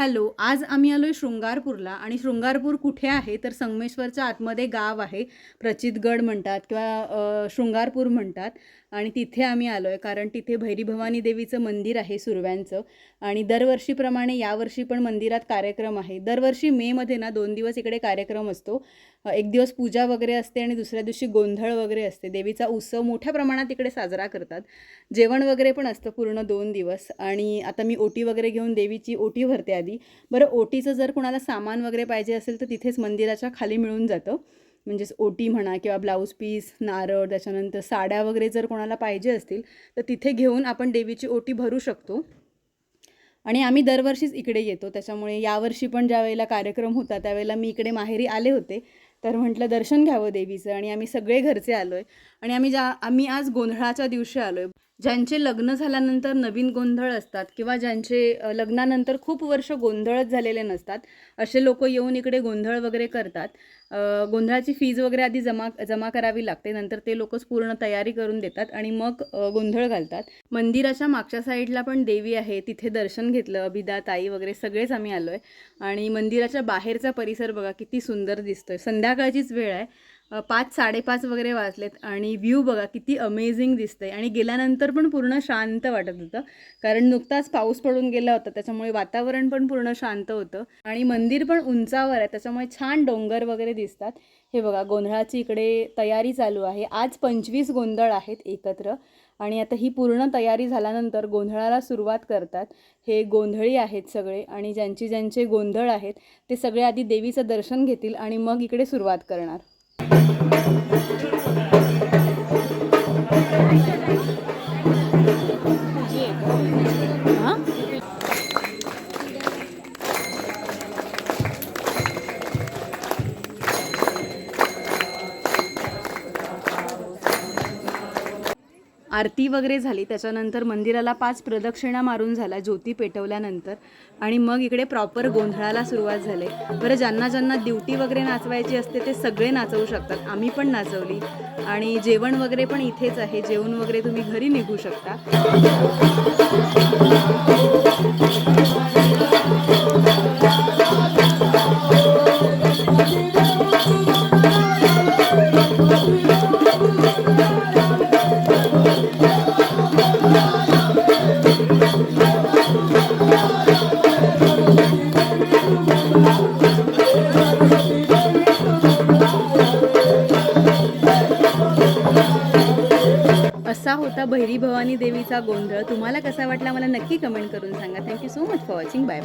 Hello, आज आम्ही आलो आहे शृंगारपूरला आणि शृंगारपूर कुठे आहे तर संगमेश्वरच्या आतमध्ये गाव आहे. प्रचितगड म्हणतात किंवा शृंगारपूर म्हणतात आणि तिथे आम्ही आलो आहे कारण तिथे भैरी भवानी देवीचं मंदिर आहे सुरव्यांचं. आणि दरवर्षीप्रमाणे यावर्षी पण मंदिरात कार्यक्रम आहे. दरवर्षी मेमध्ये ना 2 दिवस इकडे कार्यक्रम असतो. एक दिवस पूजा वगैरे असते आणि दुसऱ्या दिवशी गोंधळ वगैरे असते. देवीचा उत्सव मोठ्या प्रमाणात इकडे साजरा करतात. जेवण वगैरे पण असतं पूर्ण 2 दिवस. आणि आता मी ओटी वगैरे घेऊन देवीची ओटी भरते आधी. बरं, ओटीचं जर कोणाला सामान वगैरे पाहिजे असेल तर तिथेच मंदिराच्या खाली मिळून जातं. म्हणजेच ओटी म्हणा किंवा ब्लाऊज पीस, नारळ, त्याच्यानंतर साड्या वगैरे जर कोणाला पाहिजे असतील तर तिथे घेऊन आपण देवीची ओटी भरू शकतो. आणि आम्ही दरवर्षीच इकडे येतो, त्याच्यामुळे यावर्षी पण ज्यावेळेला कार्यक्रम होता त्यावेळेला मी इकडे माहेरी आले होते. तर म्हटलं दर्शन घ्यावं देवीचं आणि आम्ही सगळे घरचे आलो आहे. आणि आम्ही आज गोंधळाच्या दिवशी आलो आहे. ज्यांचे लग्न झाल्यानंतर नवीन गोंधळ असतात किंवा ज्यांचे लग्नानंतर खूप वर्ष गोंधळच झालेले नसतात असे लोक येऊन इकडे गोंधळ वगैरे करतात. गोंधळाची फीज वगैरे आधी जमा करावी लागते, नंतर ते लोकच पूर्ण तयारी करून देतात आणि मग गोंधळ घालतात. मंदिराच्या मागच्या साईडला पण देवी आहे, तिथे दर्शन घेतलं. अभिदा, ताई वगैरे सगळेच आम्ही आलो आहे. आणि मंदिराच्या बाहेरचा परिसर बघा किती सुंदर दिसतोय. संध्याकाळचीच वेळ आहे, 5-5:30 वगैरे वाजलेत आणि व्ह्यू बघा किती अमेझिंग दिसतंय. आणि गेल्यानंतर पण पूर्ण शांत वाटत होतं कारण नुकताच पाऊस पडून गेला होता, त्याच्यामुळे वातावरण पण पूर्ण शांत होतं. आणि मंदिर पण उंचावर आहे त्याच्यामुळे छान डोंगर वगैरे दिसतात. हे बघा, गोंधळाची इकडे तयारी चालू आहे. आज 25 गोंधळ आहेत एकत्र आणि आता ही पूर्ण तयारी झाल्यानंतर गोंधळाला सुरुवात करतात. हे गोंधळी आहेत सगळे आणि ज्यांचे गोंधळ आहेत ते सगळे आधी देवीचं दर्शन घेतील आणि मग इकडे सुरुवात करणार. आरती वगैरे झाली, त्याच्यानंतर मंदिराला 5 प्रदक्षिणा मारून झाला ज्योती पेटवल्यानंतर आणि मग इकडे प्रॉपर गोंधळाला सुरुवात झाली. बरं, ज्यांना दिवटी वगैरे नाचवायची असते ते सगळे नाचवू शकतात. आम्ही पण नाचवली आणि जेवण वगैरे पण इथेच आहे. जेवण वगैरे तुम्ही घरी निघू शकता. असा होता भैरी भवानी देवीचा गोंधळ. तुम्हाला कसा वाटला मला नक्की कमेंट करून सांगा. Thank you so much for watching. Bye.